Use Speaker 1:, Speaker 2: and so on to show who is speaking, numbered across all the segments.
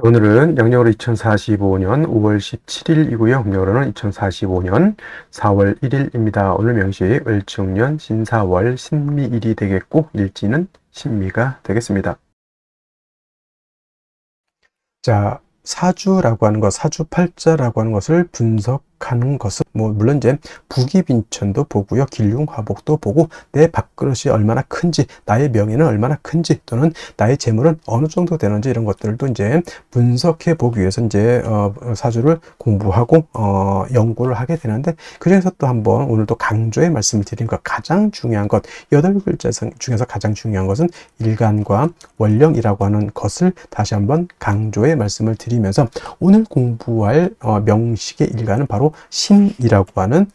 Speaker 1: 오늘은 양력으로 2045년 5월 17일이고요. 음력으로는 2045년 4월 1일입니다. 오늘 명시 을충년 신사월 신미일이 되겠고 일지는 신미가 되겠습니다. 자, 사주라고 하는 것, 사주팔자라고 하는 것을 분석하는 것은 물론 이제 부기빈천도 보고요, 길흉화복도 보고 내 밥그릇이 얼마나 큰지, 나의 명예는 얼마나 큰지, 또는 나의 재물은 어느 정도 되는지 이런 것들도 이제 분석해 보기 위해서 이제 사주를 공부하고 연구를 하게 되는데, 그 중에서 또 한번 오늘 또 강조의 말씀을 드린 것, 가장 중요한 것, 8글자 중에서 가장 중요한 것은 일간과 원령이라고 하는 것을 다시 한번 강조의 말씀을 드리면서, 오늘 공부할 명식의 일간은 바로 신이라고 하는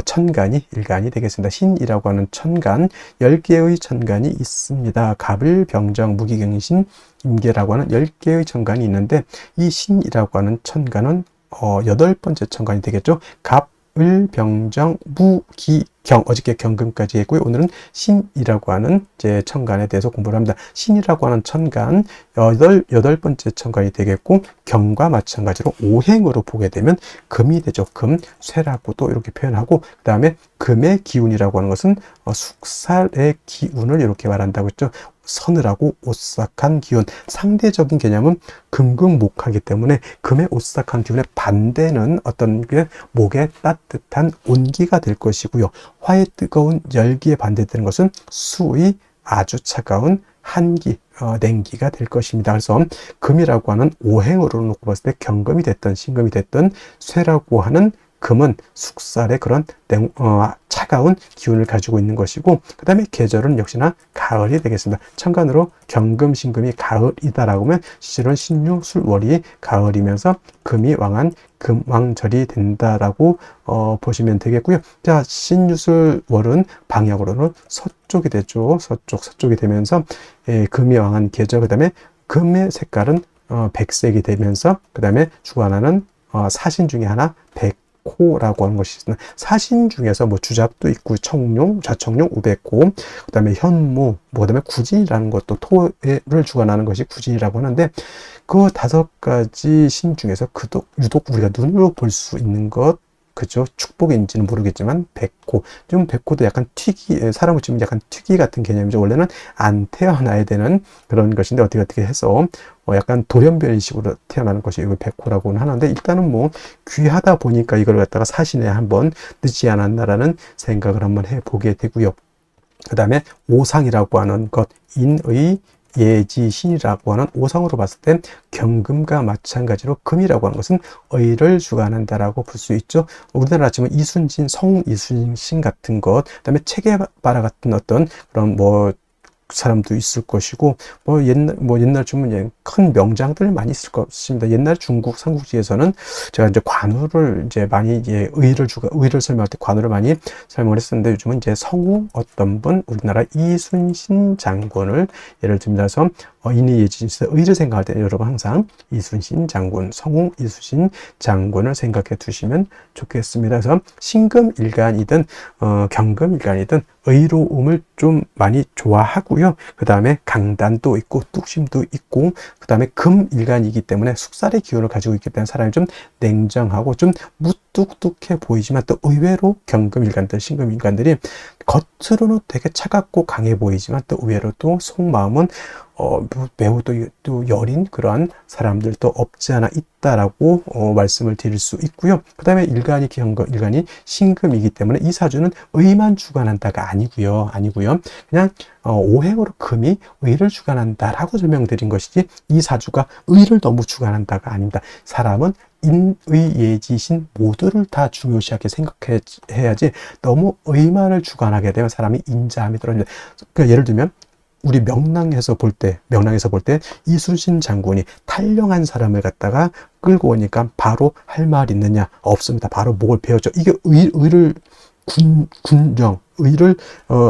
Speaker 1: 천간이 일간이 되겠습니다. 신이라고 하는 천간, 10개의 천간이 있습니다. 갑을, 병정, 무기경신, 임계라고 하는 10개의 천간이 있는데, 이 신이라고 하는 천간은 8번째 천간이 되겠죠. 갑, 을, 병정, 무, 기, 경, 어저께 경금까지 했고요. 오늘은 신이라고 하는 이제 천간에 대해서 공부를 합니다. 신이라고 하는 천간, 여덟 번째 천간이 되겠고, 경과 마찬가지로 오행으로 보게 되면 금이 되죠. 금, 쇠라고도 이렇게 표현하고, 그 다음에 금의 기운이라고 하는 것은 숙살의 기운을 이렇게 말한다고 했죠. 서늘하고 오싹한 기운, 상대적인 개념은 금금목하기 때문에 금의 오싹한 기운의 반대는 어떤 게 목의 따뜻한 온기가 될 것이고요. 화의 뜨거운 열기에 반대되는 것은 수의 아주 차가운 한기, 냉기가 될 것입니다. 그래서 금이라고 하는 오행으로 놓고 봤을 때 경금이 됐든 신금이 됐든 쇠라고 하는 금은 숙살의 그런 차가운 기운을 가지고 있는 것이고, 그 다음에 계절은 역시나 가을이 되겠습니다. 천간으로 경금, 신금이 가을이다라고 하면 실은 신유, 술, 월이 가을이면서 금이 왕한 금왕절이 된다라고 보시면 되겠고요. 자, 신유, 술, 월은 방향으로는 서쪽이 되죠. 서쪽이 되면서 금이 왕한 계절, 그 다음에 금의 색깔은 백색이 되면서, 그 다음에 주관하는 사신 중에 하나 백호라고 하는 것이 있습니다. 사신 중에서 주잡도 있고, 청룡, 좌청룡, 우백호, 그 다음에 현무, 그 다음에 구진이라는 것도 토를 주관하는 것이 구진이라고 하는데, 그 5가지 신 중에서 유독 우리가 눈으로 볼 수 있는 것, 그죠? 축복인지는 모르겠지만 백호, 좀 백호도 약간 사람을 치면 약간 특이 같은 개념이죠. 원래는 안 태어나야 되는 그런 것인데 어떻게 해서 약간 돌연변이식으로 태어나는 것이 백호라고는 하는데, 일단은 귀하다 보니까 이걸 갖다가 사신에 한번 늦지 않았나라는 생각을 한번 해보게 되고요. 그 다음에 오상이라고 하는 것, 인의 예지신이라고 하는 오상으로 봤을 때 경금과 마찬가지로 금이라고 하는 것은 의를 주관한다라고 볼 수 있죠. 우리나라 치면 이순신, 성웅 이순신 같은 것, 그다음에 체게바라 같은 어떤 그런 사람도 있을 것이고, 옛날 주면 큰 명장들 많이 있을 것입니다. 옛날 중국 삼국지에서는 제가 이제 관우를 이제 많이 의를 설명할 때 관우를 많이 설명을 했었는데, 요즘은 이제 성우 어떤 분, 우리나라 이순신 장군을 예를 들면서 인의예지신에서 의를 생각할 때 여러분 항상 이순신 장군, 성우 이순신 장군을 생각해 두시면 좋겠습니다. 그래서 신금일간이든 경금일간이든 의로움을 좀 많이 좋아하고요. 그 다음에 강단도 있고 뚝심도 있고, 그 다음에 금일간이기 때문에 숙살의 기운을 가지고 있기 때문에 사람이 좀 냉정하고 좀 무뚝뚝해 보이지만, 또 의외로 경금일간들, 신금일간들이 겉으로는 되게 차갑고 강해 보이지만 또 의외로 또 속마음은 매우 또 여린 그러한 사람들도 없지 않아 있다라고 말씀을 드릴 수 있고요. 그 다음에 일간이 신금이기 때문에 이 사주는 의만 주관한다가 아니고요. 그냥 오행으로 금이 의를 주관한다라고 설명드린 것이지, 이 사주가 의를 너무 주관한다가 아닙니다. 사람은 인의예지신 모두를 다 중요시하게 생각해야지, 너무 의만을 주관하게 되면 사람이 인자함이 떨어집니다. 그러니까 예를 들면 우리 명랑에서 볼 때 이순신 장군이 탈영한 사람을 갖다가 끌고 오니까 바로 할 말 있느냐? 없습니다. 바로 목을 베었죠. 이게 의를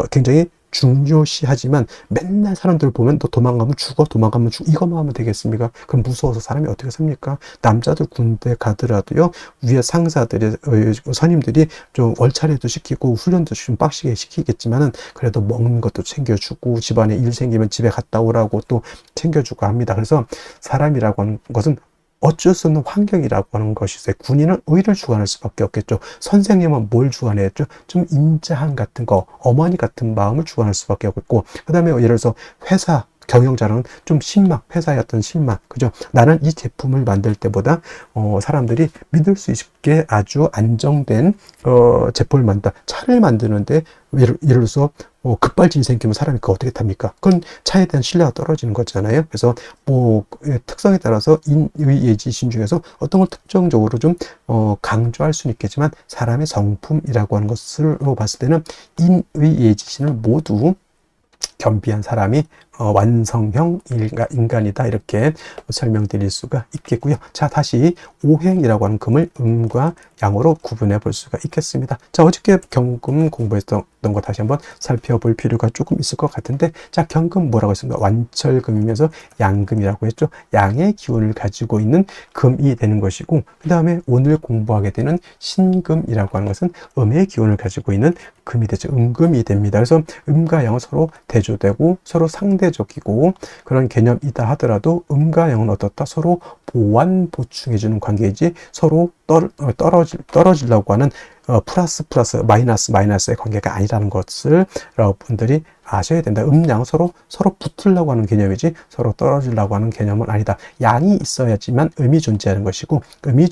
Speaker 1: 굉장히 중요시하지만 맨날 사람들 보면 너 도망가면 죽어, 도망가면 죽어, 이것만 하면 되겠습니까? 그럼 무서워서 사람이 어떻게 삽니까? 남자들 군대 가더라도요, 위에 상사들이, 선임들이 좀 월차례도 시키고 훈련도 좀 빡시게 시키겠지만은 그래도 먹는 것도 챙겨주고 집안에 일 생기면 집에 갔다 오라고 또 챙겨주고 합니다. 그래서 사람이라고 하는 것은 어쩔 수 없는 환경이라고 하는 것이 있어요. 군인은 의를 주관할 수밖에 없겠죠. 선생님은 뭘 주관했죠? 좀 인자함 같은 거, 어머니 같은 마음을 주관할 수밖에 없고, 그 다음에 예를 들어서 회사 경영자는 좀 신망, 회사의 어떤 신망, 그죠? 나는 이 제품을 만들 때보다 사람들이 믿을 수 있게 아주 안정된 제품을 만든다. 차를 만드는데 예를 들어서 급발진이 생기면 사람이 그거 어떻게 탑니까? 그건 차에 대한 신뢰가 떨어지는 거잖아요. 그래서 뭐 특성에 따라서 인의예지신 중에서 어떤 걸 특정적으로 좀 강조할 수는 있겠지만 사람의 성품이라고 하는 것으로 봤을 때는 인의예지신을 모두 겸비한 사람이 완성형 인간이다, 이렇게 설명드릴 수가 있겠고요. 자, 다시 오행이라고 하는 금을 음과 양으로 구분해 볼 수가 있겠습니다. 자, 어저께 경금 공부했던 거 다시 한번 살펴볼 필요가 조금 있을 것 같은데, 자, 경금 뭐라고 했습니까? 완철금이면서 양금이라고 했죠. 양의 기운을 가지고 있는 금이 되는 것이고, 그 다음에 오늘 공부하게 되는 신금이라고 하는 것은 음의 기운을 가지고 있는 금이 되죠. 음금이 됩니다. 그래서 음과 양은 서로 대조되고 서로 상대적이고 그런 개념이다 하더라도 음과 양은 어떻다? 서로 보완 보충해주는 관계이지 서로 떨어지려고 하는 플러스 마이너스의 관계가 아니라는 것을 여러분들이 아셔야 된다. 음양 서로 붙으려고 하는 개념이지 서로 떨어지려고 하는 개념은 아니다. 양이 있어야지만 음이 존재하는 것이고 음이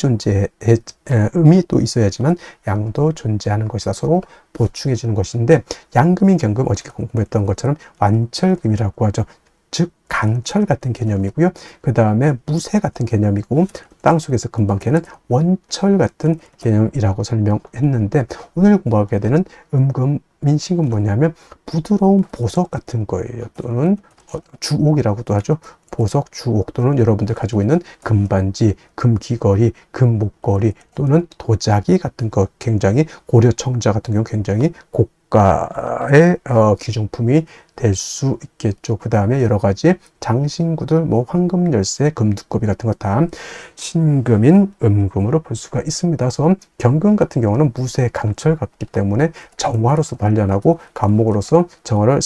Speaker 1: 또 있어야지만 양도 존재하는 것이다. 서로 보충해 주는 것인데, 양금인 경금 어저께 공부했던 것처럼 완철금이라고 하죠. 즉 강철 같은 개념이고요. 그 다음에 무쇠 같은 개념이고, 땅속에서 금방 캐는 원철 같은 개념이라고 설명했는데, 오늘 공부하게 되는 음금민신금 뭐냐면 부드러운 보석 같은 거예요. 또는 주옥이라고도 하죠. 보석, 주옥, 또는 여러분들 가지고 있는 금반지, 금귀걸이, 금목걸이, 또는 도자기 같은 거, 굉장히 고려청자 같은 경우 굉장히 고가의 귀중품이 될 수 있겠죠. 그 다음에 여러 가지 장신구들, 뭐 황금 열쇠, 금두꺼비 같은 거 다 신금인 음금으로 볼 수가 있습니다. 그래서 경금 같은 경우는 무쇠, 강철 같기 때문에 정화로서 단련하고 간목으로서 정화를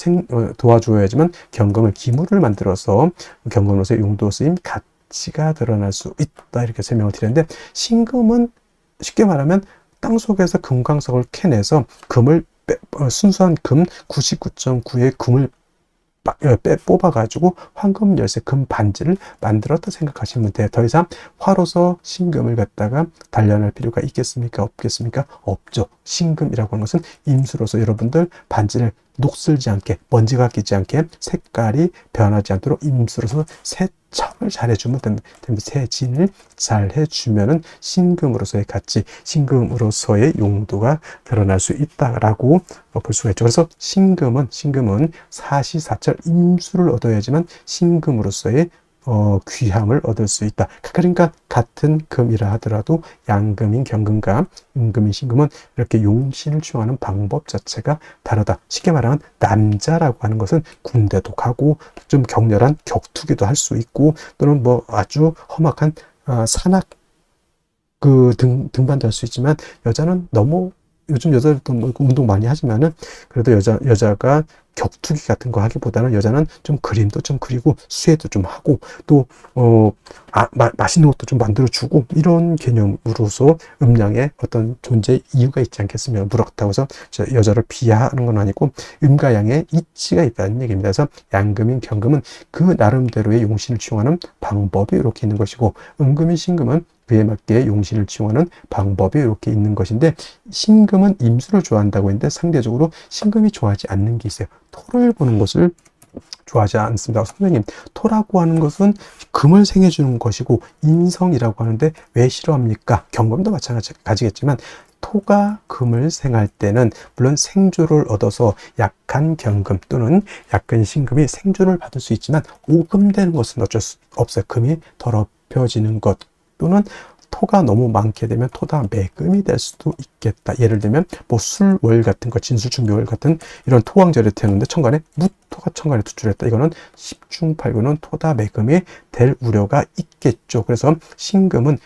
Speaker 1: 도와줘야지만 경금을 기물을 만들어서 경금으로서의 용도 쓰임 가치가 드러날 수 있다, 이렇게 설명을 드렸는데, 신금은 쉽게 말하면 땅속에서 금광석을 캐내서 금을 순수한 금 99.9의 금을 뽑아가지고 황금 열쇠 금 반지를 만들었다 생각하시면 돼요. 더 이상 화로서 신금을 갖다가 단련할 필요가 있겠습니까? 없겠습니까? 없죠. 신금이라고 하는 것은 임수로서 여러분들 반지를 녹슬지 않게, 먼지가 끼지 않게, 색깔이 변하지 않도록 임수로서 세척을 잘 해주면 됩니다. 세진을 잘 해주면은 신금으로서의 가치, 신금으로서의 용도가 드러날 수 있다라고 볼 수가 있죠. 그래서 신금은 사시사철 임수를 얻어야지만 신금으로서의 귀함을 얻을 수 있다. 그러니까 같은 금이라 하더라도 양금인 경금과 음금인 신금은 이렇게 용신을 취용하는 방법 자체가 다르다. 쉽게 말하면 남자라고 하는 것은 군대도 가고 좀 격렬한 격투기도 할 수 있고, 또는 뭐 아주 험악한 산악 등반도 할 수 있지만, 여자는 너무, 요즘 여자들도 뭐 운동 많이 하지만은 그래도 여자가 격투기 같은 거 하기보다는 여자는 좀 그림도 좀 그리고 수혜도 좀 하고 또 맛있는 것도 좀 만들어 주고, 이런 개념으로서 음양의 어떤 존재 이유가 있지 않겠으면, 그렇다고 해서 여자를 비하하는 건 아니고 음과 양의 이치가 있다는 얘기입니다. 그래서 양금인 경금은 그 나름대로의 용신을 취용하는 방법이 이렇게 있는 것이고, 음금인 신금은 그에 맞게 용신을 취용하는 방법이 이렇게 있는 것인데, 신금은 임수를 좋아한다고 했는데 상대적으로 신금이 좋아하지 않는 게 있어요. 토를 보는 것을 좋아하지 않습니다. 선생님, 토라고 하는 것은 금을 생해주는 것이고 인성이라고 하는데 왜 싫어합니까? 경금도 마찬가지겠지만 토가 금을 생할 때는 물론 생조를 얻어서 약한 경금 또는 약한 신금이 생조를 받을 수 있지만 오금되는 것은 어쩔 수 없어요. 금이 더럽혀지는 것, 또는 토가 너무 많게 되면 토다 매금이 될 수도 있겠다. 예를 들면 뭐 술월 같은 거, 진술충묘월 같은 이런 토왕절에 태우는데 천간에 무토가 천간에 투출했다. 이거는 10중 8구는 토다 매금이 될 우려가 있겠죠. 그래서 신금은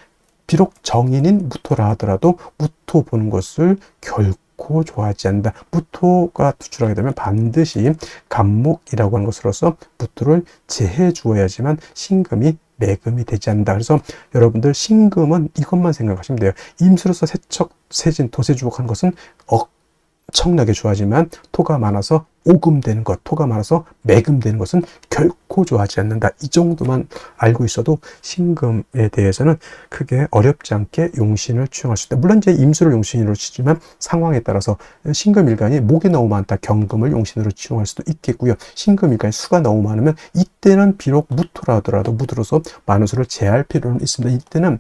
Speaker 1: 비록 정인인 무토라 하더라도 무토 보는 것을 결코 좋아하지 않는다. 무토가 투출하게 되면 반드시 간목이라고 하는 것으로서 무토를 제해 주어야지만 신금이 매금이 되지 않는다. 그래서 여러분들 신금은 이것만 생각하시면 돼요. 임수로서 세척, 세진, 도세주복하는 것은 엄청나게 좋아하지만 토가 많아서 오금되는 것, 토가 많아서 매금되는 것은 결코 좋아하지 않는다. 이 정도만 알고 있어도 신금에 대해서는 크게 어렵지 않게 용신을 취용할 수 있다. 물론 이제 임수를 용신으로 치지만 상황에 따라서 신금일간이 목이 너무 많다. 경금을 용신으로 취용할 수도 있겠고요. 신금일간이 수가 너무 많으면 이때는 비록 무토라 하더라도 무토로서 많은 수를 제할 필요는 있습니다. 이때는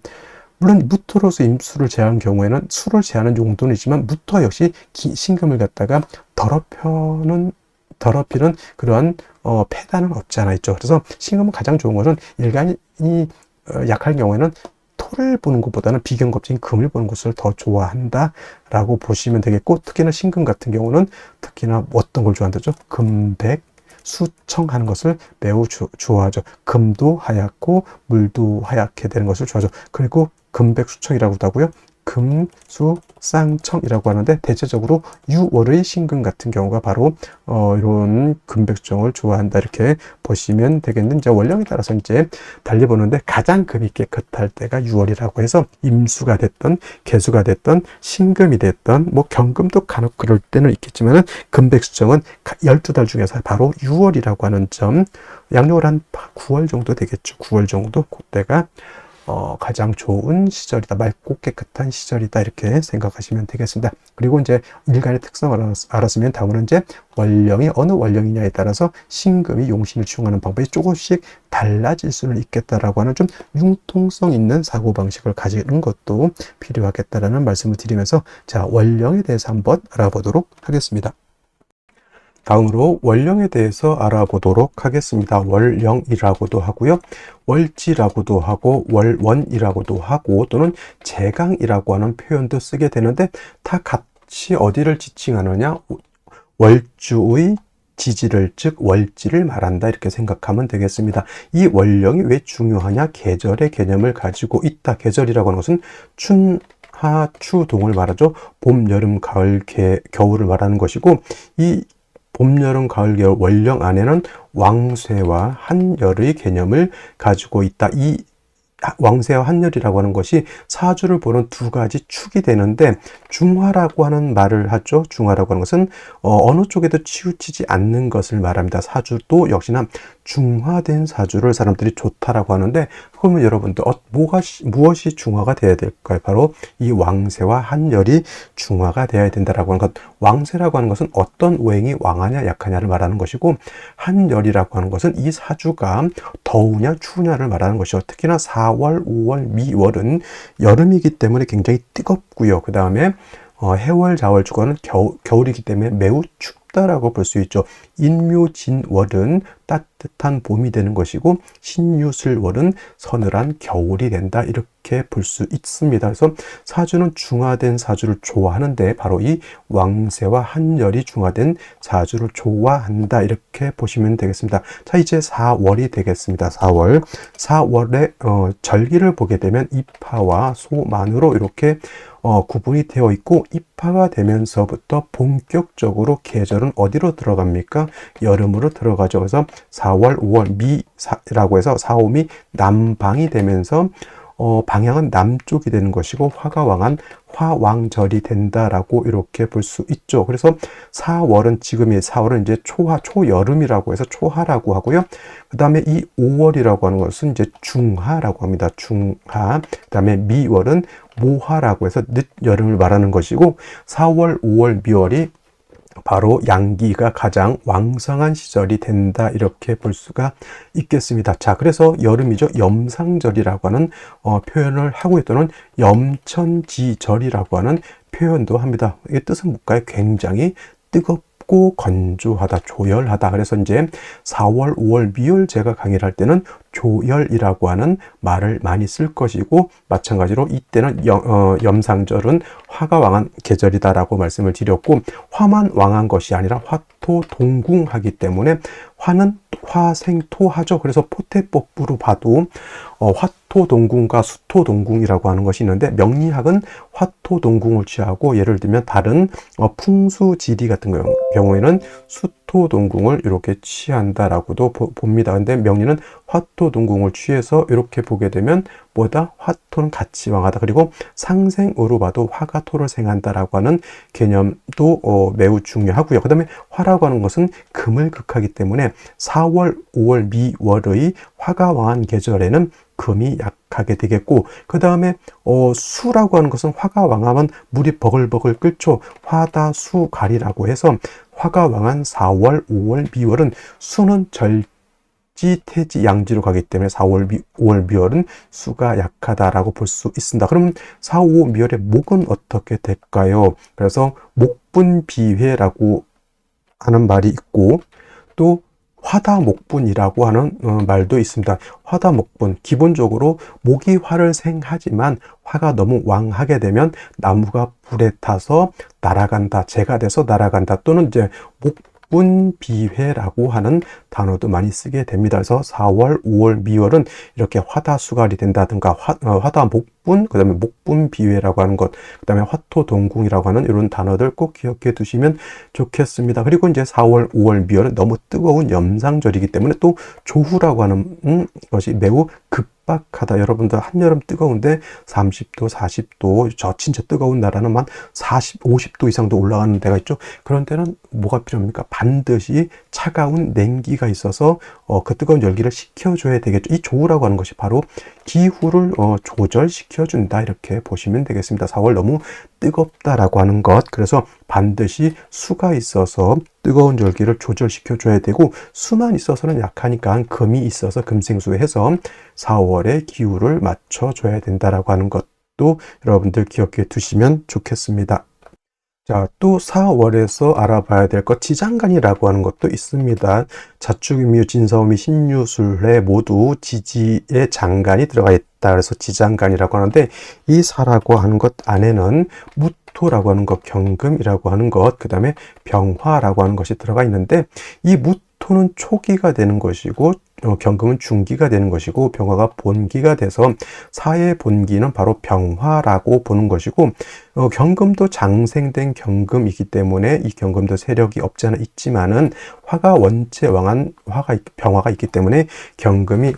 Speaker 1: 물론 무토로서 임수를 제한 경우에는 수를 제하는 용도는 있지만 무토 역시 신금을 갖다가 더럽히는 그러한 패단은 없지 않아 있죠. 그래서 신금은 가장 좋은 것은 일간이 약할 경우에는 토를 보는 것보다는 비경겁적인 금을 보는 것을 더 좋아한다라고 보시면 되겠고, 특히나 신금 같은 경우는 특히나 어떤 걸 좋아한다죠? 금백 수청하는 것을 매우 좋아하죠. 금도 하얗고 물도 하얗게 되는 것을 좋아하죠. 그리고 금백수청이라고도 하고요. 금수쌍청이라고 하는데 대체적으로 유월의 신금 같은 경우가 바로 이런 금백수청을 좋아한다 이렇게 보시면 되겠는데, 이제 원령에 따라서 이제 달리보는데 가장 금이 깨끗할 때가 유월이라고 해서 임수가 됐던 개수가 됐던 신금이 됐던 뭐 경금도 간혹 그럴 때는 있겠지만은 금백수청은 12달 중에서 바로 유월이라고 하는 점, 양력을 한 9월 정도 되겠죠. 9월 정도 그때가 가장 좋은 시절이다. 맑고 깨끗한 시절이다. 이렇게 생각하시면 되겠습니다. 그리고 이제 일간의 특성을 알았으면 다음은 이제 원령이 어느 원령이냐에 따라서 신금이 용신을 취용하는 방법이 조금씩 달라질 수는 있겠다라고 하는 좀 융통성 있는 사고방식을 가지는 것도 필요하겠다라는 말씀을 드리면서 자, 원령에 대해서 한번 알아보도록 하겠습니다. 다음으로 원령에 대해서 알아보도록 하겠습니다. 월령이라고도 하고요. 월지라고도 하고 월원이라고도 하고 또는 제강이라고 하는 표현도 쓰게 되는데 다 같이 어디를 지칭하느냐? 월주의 지지를 즉 월지를 말한다 이렇게 생각하면 되겠습니다. 이 원령이 왜 중요하냐? 계절의 개념을 가지고 있다. 계절이라고 하는 것은 춘하 추동을 말하죠. 봄, 여름, 가을, 겨울을 말하는 것이고 이 봄, 여름, 가을, 겨울 원령 안에는 왕쇠와 한열의 개념을 가지고 있다. 이 왕쇠와 한열이라고 하는 것이 사주를 보는 두 가지 축이 되는데 중화라고 하는 말을 하죠. 중화라고 하는 것은 어느 쪽에도 치우치지 않는 것을 말합니다. 사주도 역시나 중화된 사주를 사람들이 좋다라고 하는데 그러면 여러분들 무엇이 중화가 되어야 될까요? 바로 이 왕쇠와 한열이 중화가 되어야 된다라고 하는 것. 왕쇠라고 하는 것은 어떤 오행이 왕하냐 약하냐를 말하는 것이고 한열이라고 하는 것은 이 사주가 더우냐 추우냐를 말하는 것이죠. 특히나 4월, 5월, 미월은 여름이기 때문에 굉장히 뜨겁고요. 그 다음에 해월, 자월, 주간은 겨울이기 때문에 매우 춥다라고 볼 수 있죠. 인묘진월은 따뜻한 봄이 되는 것이고 신유술월은 서늘한 겨울이 된다 이렇게 볼 수 있습니다. 그래서 사주는 중화된 사주를 좋아하는데 바로 이 왕쇠와 한열이 중화된 사주를 좋아한다 이렇게 보시면 되겠습니다. 자, 이제 4월이 되겠습니다. 4월의 절기를 보게 되면 입하와 소만으로 이렇게 구분이 되어 있고 입하가 되면서부터 본격적으로 계절은 어디로 들어갑니까? 여름으로 들어가죠. 그래서 4월, 5월 미라고 해서 4, 5미 남방이 되면서 방향은 남쪽이 되는 것이고 화가 왕한 화왕절이 된다라고 이렇게 볼 수 있죠. 그래서 4월은 지금의 4월은 이제 초여름이라고 해서 초하라고 하고요. 그 다음에 이 5월이라고 하는 것은 이제 중하라고 합니다. 중하. 그 다음에 미월은 모하라고 해서 늦여름을 말하는 것이고 4월, 5월, 미월이 바로 양기가 가장 왕성한 시절이 된다 이렇게 볼 수가 있겠습니다. 자, 그래서 여름이죠. 염상절이라고 하는 표현을 하고 또는 염천지절이라고 하는 표현도 합니다. 이 뜻은 뭘까요? 굉장히 뜨겁고 건조하다, 조열하다. 그래서 이제 4월, 5월, 미월 제가 강의를 할 때는 교열이라고 하는 말을 많이 쓸 것이고, 마찬가지로 이때는 염상절은 화가 왕한 계절이다라고 말씀을 드렸고, 화만 왕한 것이 아니라 화토동궁하기 때문에 화는 화생토하죠. 그래서 포태법부로 봐도 화토동궁과 수토동궁이라고 하는 것이 있는데, 명리학은 화토동궁을 취하고, 예를 들면 다른 풍수지리 같은 경우에는 수토동궁을 이렇게 취한다라고도 봅니다. 근데 명리는 화토동궁을 취해서 이렇게 보게 되면 뭐다? 화토는 같이 왕하다. 그리고 상생으로 봐도 화가 토를 생한다라고 하는 개념도 매우 중요하고요. 그 다음에 화라고 하는 것은 금을 극하기 때문에 4월, 5월, 미월의 화가 왕한 계절에는 금이 약하게 되겠고, 그 다음에 수라고 하는 것은 화가 왕하면 물이 버글버글 끓죠. 화다수갈이라고 해서 화가 왕한 4월, 5월, 미월은 수는 절지, 태지, 양지로 가기 때문에 4월, 5월, 미월은 수가 약하다라고 볼 수 있습니다. 그럼 4, 5, 미월의 목은 어떻게 될까요? 그래서 목분비회라고 하는 말이 있고, 또 화다목분이라고 하는 말도 있습니다. 화다목분, 기본적으로 목이 화를 생하지만 화가 너무 왕하게 되면 나무가 불에 타서 날아간다, 재가 돼서 날아간다, 또는 이제 목분비회라고 하는 단어도 많이 쓰게 됩니다. 그래서 4월, 5월, 미월은 이렇게 화다수갈이 된다든가 화다목분, 그 다음에 목분비회라고 하는 것, 그 다음에 화토동궁이라고 하는 이런 단어들 꼭 기억해 두시면 좋겠습니다. 그리고 이제 4월, 5월, 미월은 너무 뜨거운 염상절이기 때문에 또 조후라고 하는 것이 매우 급박하다. 여러분들 한여름 뜨거운데 30도, 40도, 저 진짜 뜨거운 나라는 만 40, 50도 이상도 올라가는 데가 있죠. 그런 때는 뭐가 필요합니까? 반드시 차가운 냉기가 있어서 그 뜨거운 열기를 식혀줘야 되겠죠. 이 조우라고 하는 것이 바로 기후를 조절시켜준다, 이렇게 보시면 되겠습니다. 4월 너무 뜨겁다라고 하는 것, 그래서 반드시 수가 있어서 뜨거운 열기를 조절시켜줘야 되고, 수만 있어서는 약하니까 금이 있어서 금생수해서 4월의 기후를 맞춰줘야 된다라고 하는 것도 여러분들 기억해 두시면 좋겠습니다. 자, 또 4월에서 알아봐야 될 것, 지장간이라고 하는 것도 있습니다. 자축인묘, 진사오미, 신유술에 모두 지지의 장간이 들어가 있다. 그래서 지장간이라고 하는데, 이 사라고 하는 것 안에는 무토라고 하는 것, 경금이라고 하는 것, 그 다음에 병화라고 하는 것이 들어가 있는데, 이 무토는 초기가 되는 것이고, 경금은 중기가 되는 것이고, 병화가 본기가 돼서 사의 본기는 바로 병화라고 보는 것이고, 경금도 장생된 경금이기 때문에 이 경금도 세력이 없지 않아 있지만은 화가 원체 왕한 병화가 있기 때문에 경금이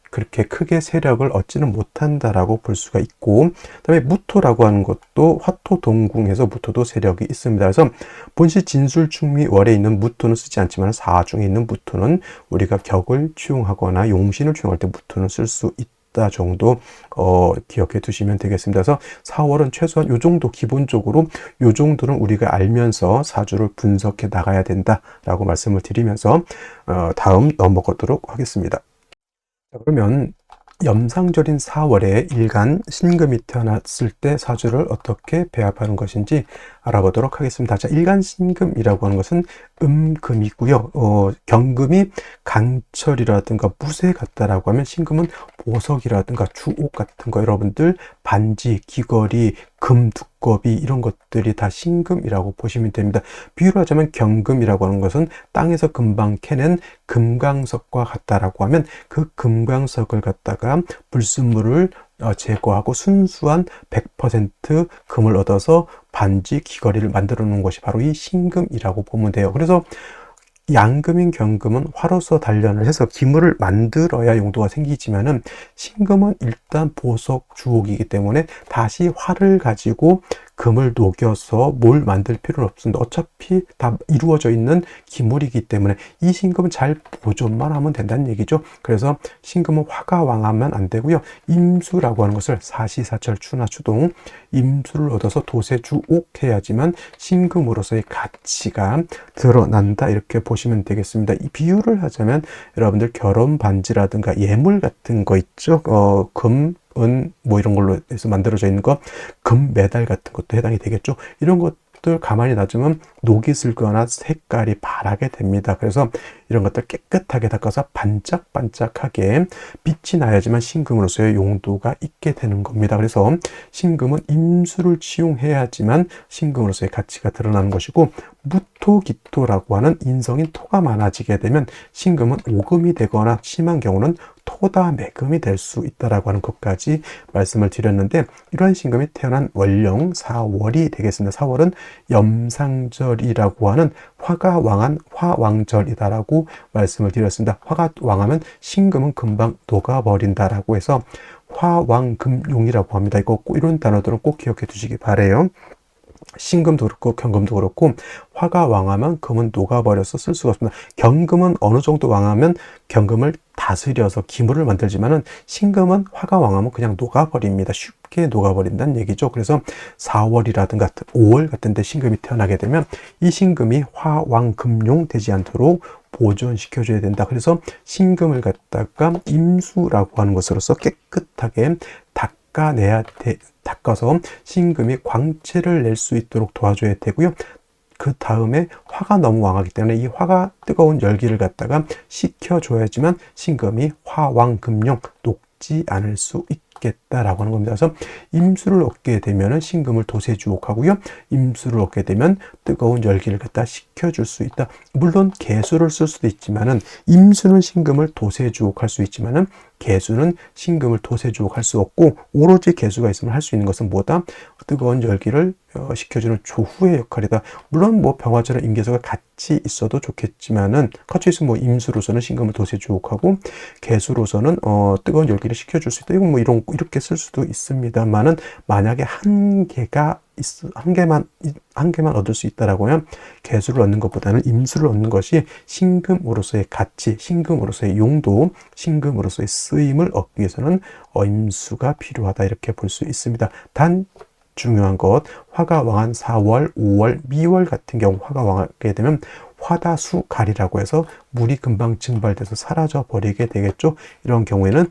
Speaker 1: 그렇게 크게 세력을 얻지는 못한다라고 볼 수가 있고, 그다음에 무토라고 하는 것도 화토동궁에서 무토도 세력이 있습니다. 그래서 본시 진술충미월에 있는 무토는 쓰지 않지만 사중에 있는 무토는 우리가 격을 취용하거나 용신을 취용할 때 무토는 쓸 수 있다 정도 기억해 두시면 되겠습니다. 그래서 4월은 최소한 요 정도, 기본적으로 요 정도는 우리가 알면서 사주를 분석해 나가야 된다라고 말씀을 드리면서 다음 넘어가도록 하겠습니다. 자, 그러면 염상절인 4월에 일간 신금이 태어났을 때 사주를 어떻게 배합하는 것인지 알아보도록 하겠습니다. 자, 일간 신금이라고 하는 것은 금이고요. 경금이 강철이라든가 무쇠 같다라고 하면 신금은 보석이라든가 주옥 같은 거, 여러분들 반지, 귀걸이, 금 두꺼비 이런 것들이 다 신금이라고 보시면 됩니다. 비유를 하자면 경금이라고 하는 것은 땅에서 금방 캐낸 금강석과 같다라고 하면 그 금강석을 갖다가 불순물을 제거하고 순수한 100% 금을 얻어서 반지, 귀걸이를 만들어 놓은 것이 바로 이 신금이라고 보면 돼요. 그래서 양금인 경금은 화로서 단련을 해서 기물을 만들어야 용도가 생기지만은 신금은 일단 보석 주옥이기 때문에 다시 화를 가지고 금을 녹여서 뭘 만들 필요는 없습니다. 어차피 다 이루어져 있는 기물이기 때문에 이 신금은 잘 보존만 하면 된다는 얘기죠. 그래서 신금은 화가 왕하면 안 되고요. 임수라고 하는 것을 사시사철 추나 추동, 임수를 얻어서 도세주옥해야지만 신금으로서의 가치가 드러난다, 이렇게 보시면 되겠습니다. 이 비유를 하자면 여러분들 결혼 반지라든가 예물 같은 거 있죠. 금, 은, 뭐 이런 걸로 해서 만들어져 있는 거, 금 메달 같은 것도 해당이 되겠죠. 이런 것들 가만히 놔두면 녹이 슬거나 색깔이 바라게 됩니다. 그래서 이런 것들 깨끗하게 닦아서 반짝반짝하게 빛이 나야지만 신금으로서의 용도가 있게 되는 겁니다. 그래서 신금은 임수를 치용해야지만 신금으로서의 가치가 드러나는 것이고, 무토기토라고 하는 인성인 토가 많아지게 되면 신금은 오금이 되거나 심한 경우는 토다매금이 될 수 있다라고 하는 것까지 말씀을 드렸는데, 이러한 신금이 태어난 월령 4월이 되겠습니다. 4월은 염상절이라고 하는 화가 왕한 화왕절이다라고 말씀을 드렸습니다. 화가 왕하면 신금은 금방 녹아버린다라고 해서 화왕금용이라고 합니다. 이거 이런 단어들은 꼭 기억해 두시기 바래요. 신금도 그렇고 경금도 그렇고 화가 왕하면 금은 녹아버려서 쓸 수가 없습니다. 경금은 어느 정도 왕하면 경금을 다스려서 기물을 만들지만은 신금은 화가 왕하면 그냥 녹아버립니다. 쉽게 녹아버린다는 얘기죠. 그래서 4월이라든가 5월 같은 데 신금이 태어나게 되면 이 신금이 화왕금용 되지 않도록 보존시켜줘야 된다. 그래서 신금을 갖다가 임수라고 하는 것으로서 깨끗하게 닦아서 신금이 광채를 낼 수 있도록 도와줘야 되고요. 그 다음에 화가 너무 왕하기 때문에 이 화가 뜨거운 열기를 갖다가 식혀줘야지만 신금이 화왕금용 녹지 않을 수 있겠다라고 하는 겁니다. 그래서 임수를 얻게 되면 신금을 도세주옥하고요. 임수를 얻게 되면 뜨거운 열기를 갖다 식혀줄 수 있다. 물론 개수를 쓸 수도 있지만은 임수는 신금을 도세주옥할 수 있지만은 개수는 신금을 도세주옥할 수 없고, 오로지 개수가 있으면 할 수 있는 것은 뭐다? 뜨거운 열기를 식혀주는 조후의 역할이다. 물론 뭐 병화처럼 임계수가 같이 있어도 좋겠지만은, 같이 있으면 뭐 임수로서는 신금을 도세주옥하고 개수로서는 뜨거운 열기를 식혀줄 수 있다. 이건 뭐 이렇게 쓸 수도 있습니다만은, 만약에 한 개만 얻을 수 있다라고 하면 개수를 얻는 것보다는 임수를 얻는 것이 신금으로서의 가치, 신금으로서의 용도, 신금으로서의 쓰임을 얻기 위해서는 임수가 필요하다, 이렇게 볼 수 있습니다. 단 중요한 것, 화가 왕한 4월, 5월, 미월 같은 경우 화가 왕하게 되면 화다수갈이라고 해서 물이 금방 증발돼서 사라져 버리게 되겠죠. 이런 경우에는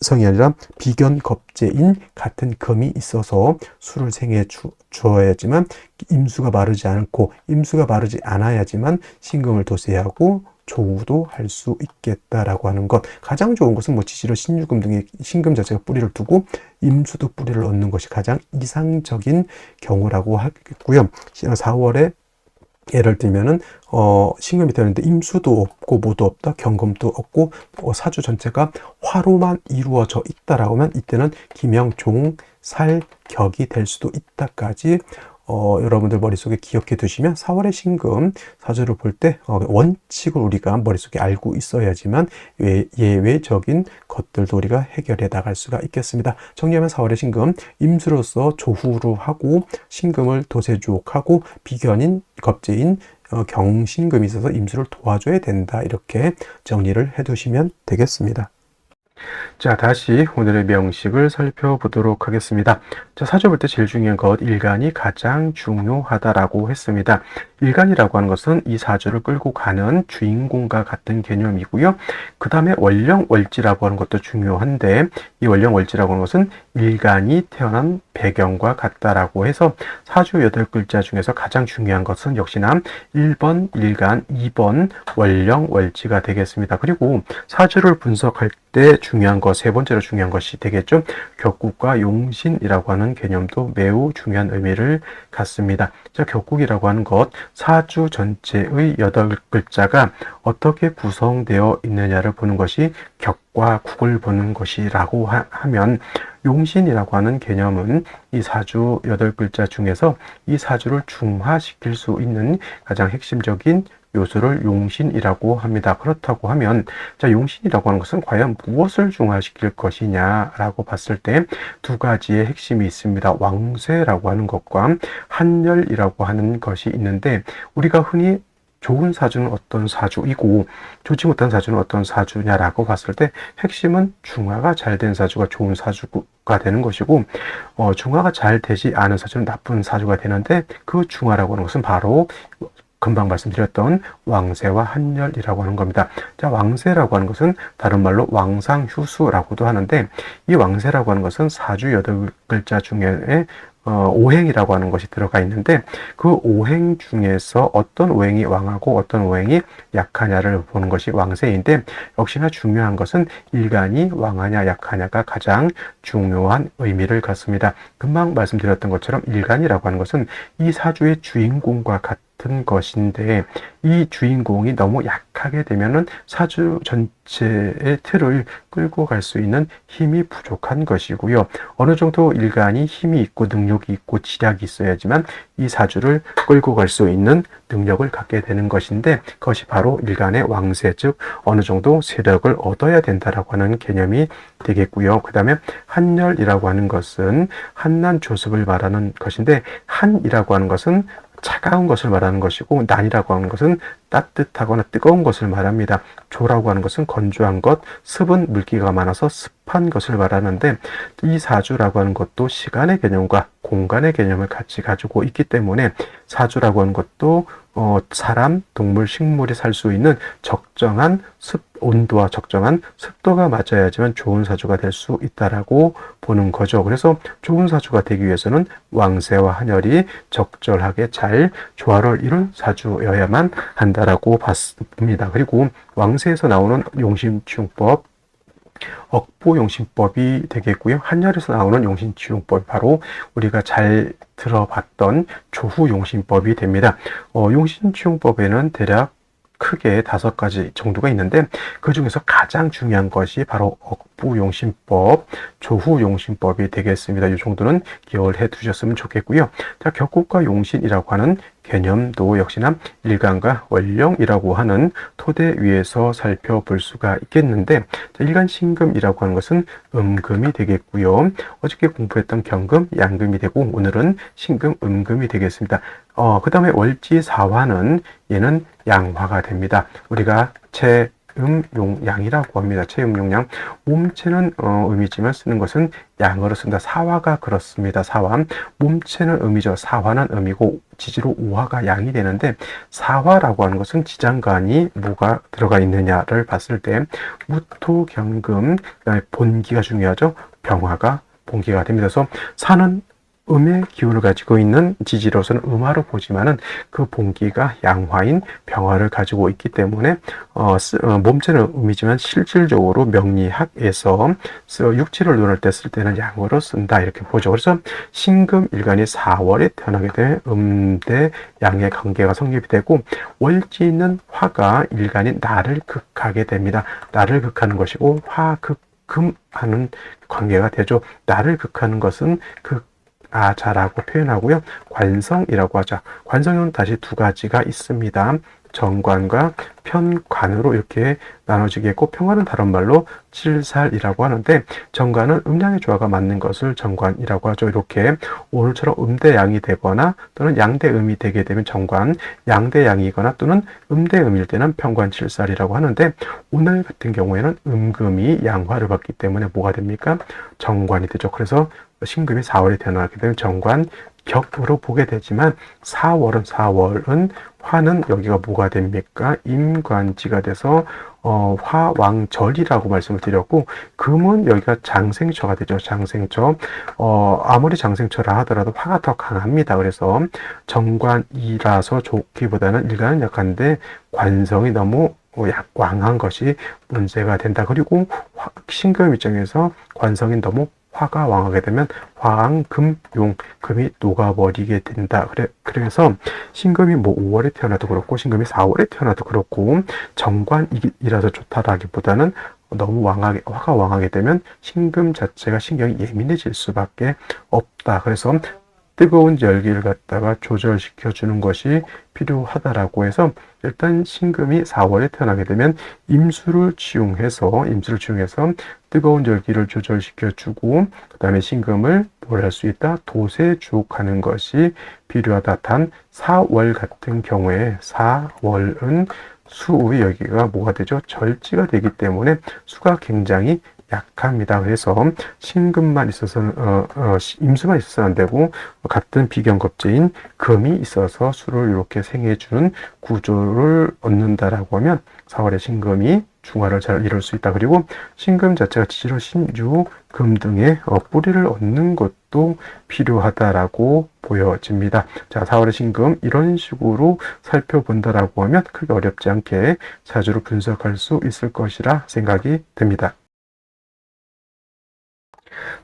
Speaker 1: 성이 아니라 비견겁제인 같은 금이 있어서 수를 생해 주어야지만 임수가 마르지 않고, 임수가 마르지 않아야지만 신금을 도세하고 조우도 할 수 있겠다라고 하는 것. 가장 좋은 것은 뭐 지지로 신유금 등의 신금 자체가 뿌리를 두고 임수도 뿌리를 얻는 것이 가장 이상적인 경우라고 하겠고요. 4월에 예를 들면은 신금이 되는데 임수도 없고 모두 없다, 경금도 없고 사주 전체가 화로만 이루어져 있다라고 하면 이때는 기명, 종, 살, 격이 될 수도 있다까지 여러분들 머릿속에 기억해 두시면 4월의 신금 사주를 볼 때 원칙을 우리가 머릿속에 알고 있어야지만 예외적인 것들도 우리가 해결해 나갈 수가 있겠습니다. 정리하면 4월의 신금, 임수로서 조후로 하고 신금을 도세주옥하고 비견인 겁제인 경신금이 있어서 임수를 도와줘야 된다, 이렇게 정리를 해 두시면 되겠습니다. 자, 다시 오늘의 명식을 살펴보도록 하겠습니다. 자, 사주 볼 때 제일 중요한 것, 일간이 가장 중요하다라고 했습니다. 일간이라고 하는 것은 이 사주를 끌고 가는 주인공과 같은 개념이고요. 그 다음에 월령월지라고 하는 것도 중요한데, 이 월령월지라고 하는 것은 일간이 태어난 배경과 같다라고 해서 사주 8글자 중에서 가장 중요한 것은 역시나 1번 일간, 2번 월령월지가 되겠습니다. 그리고 사주를 분석할 때 중요한 것, 세 번째로 중요한 것이 되겠죠. 격국과 용신이라고 하는 개념도 매우 중요한 의미를 갖습니다. 자, 격국이라고 하는 것, 사주 전체의 8글자가 어떻게 구성되어 있느냐를 보는 것이 격과 국을 보는 것이라고 하면, 용신이라고 하는 개념은 이 사주 8글자 중에서 이 사주를 중화시킬 수 있는 가장 핵심적인 요소를 용신이라고 합니다. 그렇다고 하면, 자, 용신이라고 하는 것은 과연 무엇을 중화시킬 것이냐라고 봤을 때 두 가지의 핵심이 있습니다. 왕쇠라고 하는 것과 한열이라고 하는 것이 있는데, 우리가 흔히 좋은 사주는 어떤 사주이고 좋지 못한 사주는 어떤 사주냐라고 봤을 때 핵심은 중화가 잘 된 사주가 좋은 사주가 되는 것이고, 중화가 잘 되지 않은 사주는 나쁜 사주가 되는데, 그 중화라고 하는 것은 바로 금방 말씀드렸던 왕세와 한열이라고 하는 겁니다. 자, 왕세라고 하는 것은 다른 말로 왕상휴수라고도 하는데, 이 왕세라고 하는 것은 사주 8글자 중에 오행이라고 하는 것이 들어가 있는데 그 오행 중에서 어떤 오행이 왕하고 어떤 오행이 약하냐를 보는 것이 왕세인데 역시나 중요한 것은 일간이 왕하냐 약하냐가 가장 중요한 의미를 갖습니다. 금방 말씀드렸던 것처럼 일간이라고 하는 것은 이 사주의 주인공과 같은 것인데 이 주인공이 너무 약하게 되면은 사주 전체의 틀을 끌고 갈 수 있는 힘이 부족한 것이고요. 어느 정도 일간이 힘이 있고 능력이 있고 지략이 있어야지만 이 사주를 끌고 갈 수 있는 능력을 갖게 되는 것인데 그것이 바로 일간의 왕세, 즉 어느 정도 세력을 얻어야 된다라고 하는 개념이 되겠고요. 그 다음에 한열이라고 하는 것은 한난 조습을 말하는 것인데 한이라고 하는 것은 차가운 것을 말하는 것이고 난이라고 하는 것은 따뜻하거나 뜨거운 것을 말합니다. 조라고 하는 것은 건조한 것, 습은 물기가 많아서 습한 것을 말하는데 이 사주라고 하는 것도 시간의 개념과 공간의 개념을 같이 가지고 있기 때문에 사주라고 하는 것도 사람, 동물, 식물이 살 수 있는 적정한 온도와 적정한 습도가 맞아야지만 좋은 사주가 될 수 있다라고 보는 거죠. 그래서 좋은 사주가 되기 위해서는 왕세와 한열이 적절하게 잘 조화를 이룬 사주여야만 한다라고 봤습니다. 그리고 왕세에서 나오는 용심치용법, 억보용신법이 되겠고요. 한열에서 나오는 용신치용법이 바로 우리가 잘 들어봤던 조후용신법이 됩니다. 용신치용법에는 대략 크게 5가지 정도가 있는데 그 중에서 가장 중요한 것이 바로 억부용신법, 조후용신법이 되겠습니다. 이 정도는 기억을 해 두셨으면 좋겠고요. 자, 격국과 용신이라고 하는 개념도 역시나 일간과 원령이라고 하는 토대 위에서 살펴볼 수가 있겠는데 일간신금이라고 하는 것은 음금이 되겠고요. 어저께 공부했던 경금, 양금이 되고 오늘은 신금, 음금이 되겠습니다. 그 다음에 월지사화는 얘는 양화가 됩니다. 우리가 체음용양이라고 합니다. 체음용양. 몸체는 음이지만 쓰는 것은 양으로 쓴다. 사화가 그렇습니다. 사화. 몸체는 음이죠. 사화는 음이고 지지로 오화가 양이 되는데 사화라고 하는 것은 지장간이 뭐가 들어가 있느냐를 봤을 때 무토경금, 그다음에 본기가 중요하죠. 병화가 본기가 됩니다. 그래서 사는 음의 기운을 가지고 있는 지지로서는 음화로 보지만은 그 본기가 양화인 병화를 가지고 있기 때문에 몸체는 음이지만 실질적으로 명리학에서 육지를 논할 때 쓸 때는 양으로 쓴다 이렇게 보죠. 그래서 신금 일간이 4월에 태어나게 되면 음대 양의 관계가 성립이 되고 월지는 화가 일간인 나를 극하게 됩니다. 나를 극하는 것이고 화극금하는 관계가 되죠. 나를 극하는 것은 자라고 표현하고요. 관성이라고 하죠. 관성은 다시 2가지가 있습니다. 정관과 편관으로 이렇게 나눠지겠고 평관은 다른 말로 칠살이라고 하는데 정관은 음양의 조화가 맞는 것을 정관이라고 하죠. 이렇게 오늘처럼 음대양이 되거나 또는 양대음이 되게 되면 정관, 양대양이거나 또는 음대음일 때는 편관칠살이라고 하는데 오늘 같은 경우에는 음금이 양화를 받기 때문에 뭐가 됩니까? 정관이 되죠. 그래서 신금이 4월에 태어나게 되면 정관 격으로 보게 되지만 4월은 화는 여기가 뭐가 됩니까? 임관지가 돼서 화왕절이라고 말씀을 드렸고 금은 여기가 장생처가 되죠. 장생처. 아무리 장생처라 하더라도 화가 더 강합니다. 그래서 정관이라서 좋기보다는 일간은 약한데 관성이 너무 왕한 것이 문제가 된다. 그리고 신금 입장에서 관성이 너무 화가 왕하게 되면 화왕, 금, 용, 금이 녹아버리게 된다. 그래서 신금이 5월에 태어나도 그렇고 신금이 4월에 태어나도 그렇고 정관이라서 좋다라기보다는 너무 화가 왕하게 되면 신금 자체가 신경이 예민해질 수밖에 없다. 그래서 뜨거운 열기를 갖다가 조절시켜 주는 것이 필요하다라고 해서 일단 신금이 4월에 태어나게 되면 임수를 치용해서 뜨거운 열기를 조절시켜 주고 그 다음에 신금을 뭘 할 수 있다? 돛에 주옥하는 것이 필요하다. 단 4월 같은 경우에 4월은 수의 여기가 뭐가 되죠? 절지가 되기 때문에 수가 굉장히 약합니다. 그래서 신금만 있어서는 임수만 있어서는 안 되고 같은 비경겁제인 금이 있어서 수를 이렇게 생해주는 구조를 얻는다라고 하면 4월에 신금이 중화를 잘 이룰 수 있다. 그리고 신금 자체가 지지로 신유, 금 등의 뿌리를 얻는 것도 필요하다라고 보여집니다. 자, 4월의 신금 이런 식으로 살펴본다라고 하면 크게 어렵지 않게 사주를 분석할 수 있을 것이라 생각이 듭니다.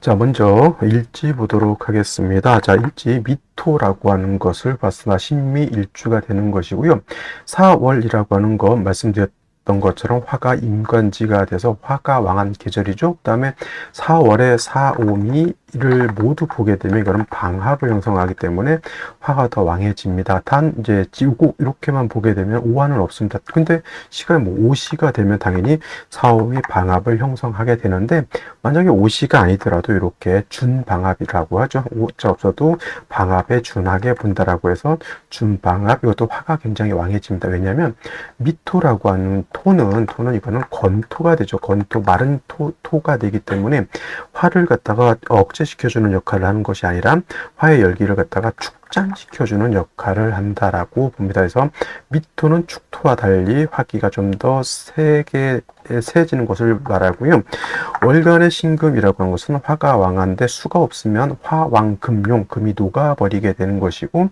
Speaker 1: 자, 먼저 일지 보도록 하겠습니다. 자, 일지 미토라고 하는 것을 봤으나 신미일주가 되는 것이고요. 4월이라고 하는 거 말씀드렸던 것처럼 화가 임관지가 돼서 화가 왕한 계절이죠. 그 다음에 4월에 사오미를 모두 보게 되면 이거는 방합을 형성하기 때문에 화가 더 왕해집니다. 단 이제 지우고 이렇게만 보게 되면 오화는 없습니다. 근데 시간이 뭐 오시가 되면 당연히 사오미 방합을 형성하게 되는데, 만약에 오시가 아니더라도 이렇게 준방합이라고 하죠. 오자 없어도 방합에 준하게 본다라고 해서 준방합, 이것도 화가 굉장히 왕해집니다. 왜냐하면 미토라고 하는 토는 이거는 건토가 되죠. 건토, 마른 토가 되기 때문에 화를 갖다가 억제시켜주는 역할을 하는 것이 아니라 화의 열기를 갖다가 축장시켜주는 역할을 한다라고 봅니다. 그래서 미토는 축토와 달리 화기가 좀 더 세지는 것을 말하고요. 월간의 신금이라고 하는 것은 화가 왕한데 수가 없으면 화왕금용, 금이 녹아버리게 되는 것이고,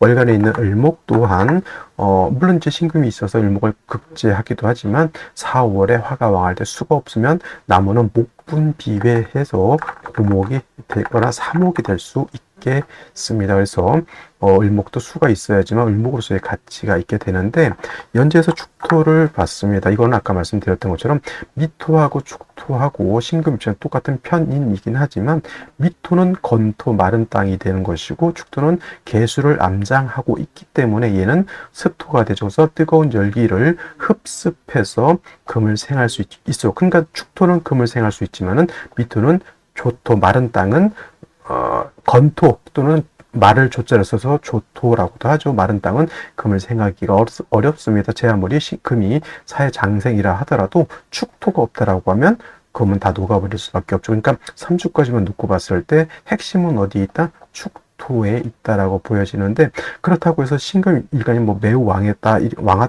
Speaker 1: 월간에 있는 을목 또한 물론 이제 신금이 있어서 을목을 극제하기도 하지만 4월에 화가 왕할 때 수가 없으면 나무는 목분비배해서 고목이 되거나 사목이 될 수 있겠습니다. 그래서 을목도 수가 있어야지만 을목으로서의 가치가 있게 되는데, 연재에서 축토를 봤습니다. 이거는 아까 말씀드렸던 것처럼 미토하고 축토하고 신금입장은 똑같은 편인이긴 하지만 미토는 건토 마른 땅이 되는 것이고 축토는 개수를 암장하고 있기 때문에 얘는 습토가 되셔서 뜨거운 열기를 흡습해서 금을 생할 수 있어. 그러니까 축토는 금을 생할 수 있지만은 미토는 조토, 마른 땅은 건토 또는 말을 조자를 써서 조토라고도 하죠. 마른 땅은 금을 생하기가 어렵습니다. 제 아무리 금이 사해장생이라 하더라도 축토가 없다라고 하면 금은 다 녹아버릴 수밖에 없죠. 그러니까 3주까지만 놓고 봤을 때 핵심은 어디에 있다? 축토에 있다라고 보여지는데, 그렇다고 해서 신금 일간이 뭐 매우 왕하다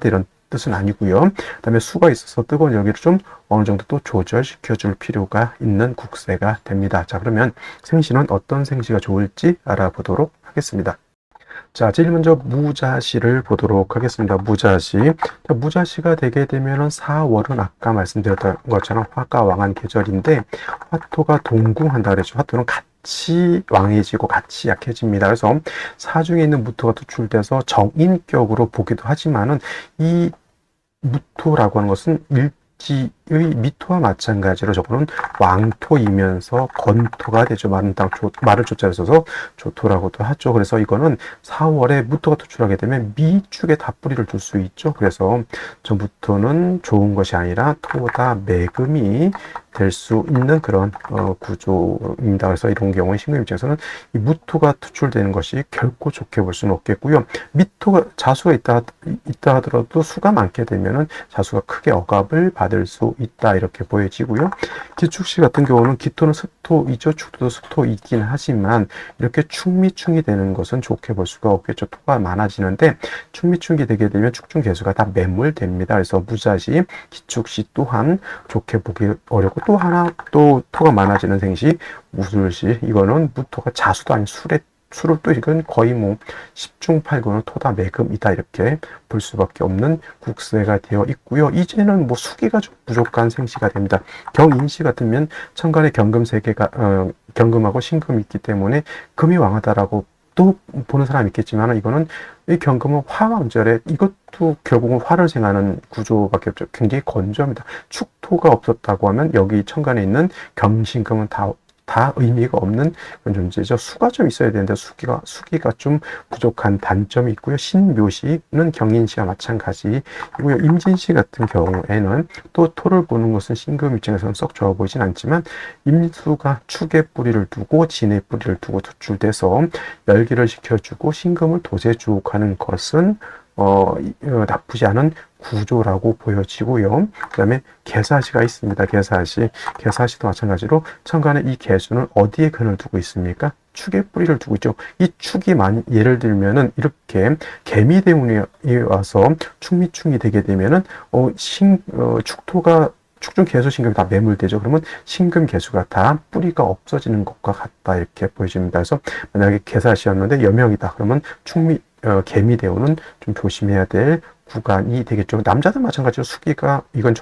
Speaker 1: 이런 뜻은 아니고요. 그 다음에 수가 있어서 뜨거운 열기를 좀 어느 정도 또 조절시켜 줄 필요가 있는 국세가 됩니다. 자, 그러면 생시는 어떤 생시가 좋을지 알아보도록 하겠습니다. 자, 제일 먼저 무자시를 보도록 하겠습니다. 무자시. 자, 무자시가 되게 되면은 4월은 아까 말씀드렸던 것처럼 화가 왕한 계절인데, 화토가 동궁한다 그랬죠. 화토는 같이 왕해지고 같이 약해집니다. 그래서 사중에 있는 무토가 투출돼서 정인격으로 보기도 하지만은 이 무토라고 하는 것은 일지의 미토와 마찬가지로 저거는 왕토이면서 건토가 되죠. 마른 땅, 말을 조자를 써서 조토라고도 하죠. 그래서 이거는 4월에 무토가 투출하게 되면 미축에 다 뿌리를 둘 수 있죠. 그래서 저 무토는 좋은 것이 아니라 토다 매금이 될 수 있는 그런 구조입니다. 그래서 이런 경우에 신금 입장에서는 이 무토가 투출되는 것이 결코 좋게 볼 수는 없겠고요. 미토가 자수가 있다 하더라도 수가 많게 되면은 자수가 크게 억압을 받을 수 있다 이렇게 보여지고요. 기축시 같은 경우는 기토는 습토이죠. 축토도 습토이긴 하지만 이렇게 축미충이 되는 것은 좋게 볼 수가 없겠죠. 토가 많아지는데 축미충이 되게 되면 축중 개수가 다 매몰됩니다. 그래서 무자시, 기축시 또한 좋게 보기 어렵고, 또 하나 또 토가 많아지는 생시 무술시, 이거는 무토가 자수도 아닌 수를 또 이건 거의 뭐 10중 8구는 토다 매금이다 이렇게 볼 수밖에 없는 국세가 되어 있고요. 이제는 뭐 수기가 좀 부족한 생시가 됩니다. 경인시 같으면 천간에 경금 세 개가 경금하고 신금이 있기 때문에 금이 왕하다라고 또 보는 사람이 있겠지만, 이거는 이 경금은 화왕절에 이것도 결국은 화를 생하는 구조밖에 없죠. 굉장히 건조합니다. 축토가 없었다고 하면 여기 천간에 있는 경신금은 다 의미가 없는 그런 존재죠. 수가 좀 있어야 되는데 수기가 좀 부족한 단점이 있고요. 신묘시는 경인시와 마찬가지이고요. 임진시 같은 경우에는 또 토를 보는 것은 신금 입장에서는 썩 좋아 보이진 않지만, 임수가 축에 뿌리를 두고 진에 뿌리를 두고 투출돼서 열기를 식혀주고 신금을 도제 주옥하는 것은 나쁘지 않은 구조라고 보여지고요. 그 다음에 개사시가 있습니다. 개사시도 마찬가지로 천간에 이 개수는 어디에 근을 두고 있습니까? 축에 뿌리를 두고 있죠. 이 축이 예를 들면은 이렇게 개미대운이 와서 축미충이 되게 되면은 축토가 축중 개수 신금이 다 매몰되죠. 그러면 신금 개수가 다 뿌리가 없어지는 것과 같다 이렇게 보여집니다. 그래서 만약에 개사시였는데 여명이다 그러면 개미대운은 좀 조심해야 될 구간이 되겠죠. 남자도 마찬가지로 수기가 이건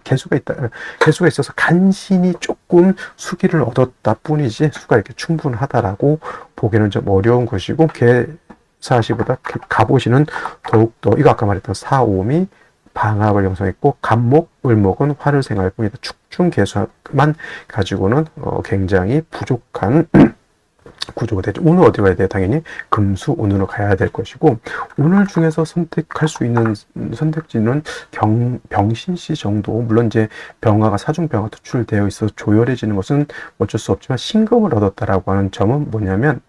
Speaker 1: 개수가 있어서 간신히 조금 수기를 얻었다 뿐이지 수가 이렇게 충분하다라고 보기는 좀 어려운 것이고 개사시보다 갑오시는 더욱더 이거 아까 말했던 사오미 방합을 형성했고 갑목, 을목은 화를 생할 뿐이다. 축중 개수만 가지고는 굉장히 부족한 구조가 되죠. 운은 어디로 가야 돼요? 당연히 금수 운으로 가야 될 것이고 운을 중에서 선택할 수 있는 선택지는 병신씨 정도. 물론 이제 병화가 사중병화 투출되어 있어서 조열해지는 것은 어쩔 수 없지만 신금을 얻었다라고 하는 점은 뭐냐면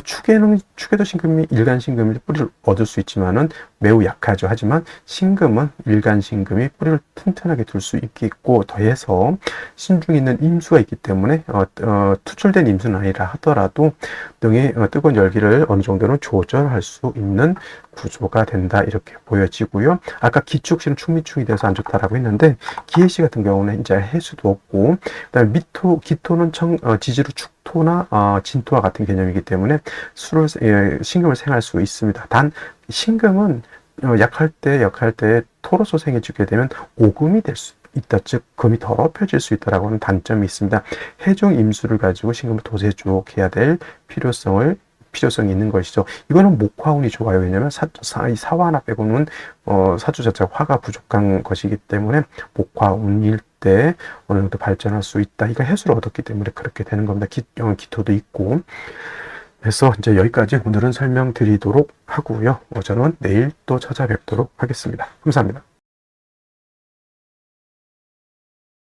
Speaker 1: 축에도 신금이 일간신금이 뿌리를 얻을 수 있지만은 매우 약하죠. 하지만 신금은 일간신금이 뿌리를 튼튼하게 둘 수 있고 더해서 신중에 있는 임수가 있기 때문에 투출된 임수는 아니라 하더라도 등의 뜨거운 열기를 어느 정도는 조절할 수 있는 구조가 된다 이렇게 보여지고요. 아까 기축시는 축미축이 돼서 안 좋다라고 했는데 기해시 같은 경우는 이제 해수도 없고 그다음에 기토는 지지로 축토나 진토와 같은 개념이기 때문에 신금을 생할 수 있습니다. 단 신금은 약할 때 토로서 생해지게 되면 오금이 될 수 있다. 즉 금이 더럽혀질 수 있다라고 하는 단점이 있습니다. 해종 임수를 가지고 신금을 도세주옥해야 될 필요성이 있는 것이죠. 이거는 목화운이 좋아요. 왜냐하면 사화 하나 빼고는 사주 자체가 화가 부족한 것이기 때문에 목화운일 때 어느 정도 발전할 수 있다. 이거 해수를 얻었기 때문에 그렇게 되는 겁니다. 기토도 있고. 그래서 이제 여기까지 오늘은 설명드리도록 하고요. 저는 내일 또 찾아뵙도록 하겠습니다. 감사합니다.